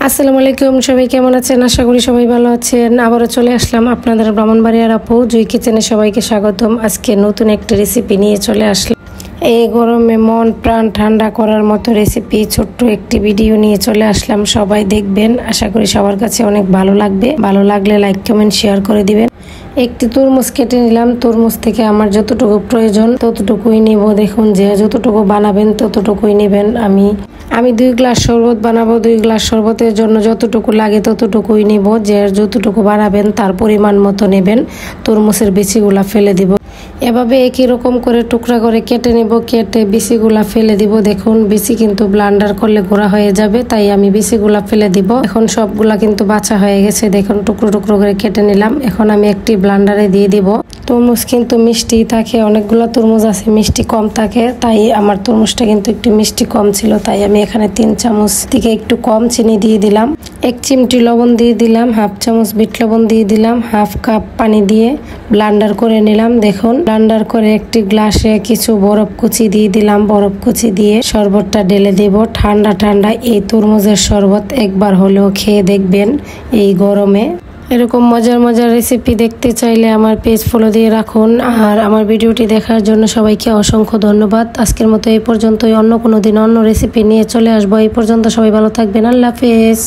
আসসালামু আলাইকুম, সবাই কেমন আছেন? আশা করি সবাই ভালো আছেন। আবারও চলে আসলাম আপনাদের ব্রাহ্মণবাড়িয়ার আপু জুই কিচেনে। সবাইকে স্বাগতম। আজকে নতুন একটা রেসিপি নিয়ে চলে আসলাম। এই গরমে মন প্রাণ ঠান্ডা করার মতো রেসিপি, ছোট্ট একটি ভিডিও নিয়ে চলে আসলাম। সবাই দেখবেন, আশা করি সবার কাছে অনেক ভালো লাগবে। ভালো লাগলে লাইক কমেন্ট শেয়ার করে দিবেন। একটি তরমুজ কেটে নিলাম। তরমুজ থেকে আমার যতটুকু প্রয়োজন ততটুকুই নেব। দেখুন, যে যতটুকু বানাবেন ততটুকুই নেবেন। আমি 2 গ্লাস শরবত বানাবো। 2 গ্লাস শরবতের জন্য যতটুকু লাগে ততটুকুই নেব। যে যতটুকু বানাবেন তার পরিমাণ মতো নেবেন। তরমুজের বিচিগুলা ফেলে দিব। এভাবে একই রকম করে টুকরা করে কেটে নেব। কেটে বিচিগুলা ফেলে দিব। দেখুন, বিচি কিন্তু ব্লান্ডার করলে গুঁড়া হয়ে যাবে, তাই আমি বিচিগুলা ফেলে দিব। এখন সবগুলা কিন্তু বাছা হয়ে গেছে। দেখুন, টুকরো টুকরো করে কেটে নিলাম। এখন আমি একটি ব্লান্ডারে দিয়ে দিব। তরমুজ কিন্তু মিষ্টি থাকে, অনেকগুলো তরমুজ আছে মিষ্টি কম থাকে, তাই আমার তরমুজটা কিন্তু একটু মিষ্টি কম ছিল, তাই আমি এখানে 3 চামচ থেকে একটু কম চিনি দিয়ে দিলাম। 1 চিমটি লবণ দিয়ে দিলাম। 1/2 চামচ বিট লবণ দিয়ে দিলাম। 1/2 কাপ পানি দিয়ে ব্লান্ডার করে নিলাম। দেখুন, ব্লান্ডার করে একটি গ্লাসে কিছু বরফ কুচি দিয়ে দিলাম। বরফ কুচি দিয়ে শরবতটা ঢেলে দেব। ঠান্ডা ঠান্ডা এই তরমুজের শরবত একবার হলেও খেয়ে দেখবেন এই গরমে। এরকম মজার মজার রেসিপি দেখতে চাইলে আমার পেজ ফলো দিয়ে রাখুন। আর আমার ভিডিওটি দেখার জন্য সবাইকে অসংখ্য ধন্যবাদ। আজকের মতো এই পর্যন্তই। অন্য কোনো দিন অন্য রেসিপি নিয়ে চলে আসবো। এই পর্যন্ত সবাই ভালো থাকবেন। আল্লাহ হাফেজ।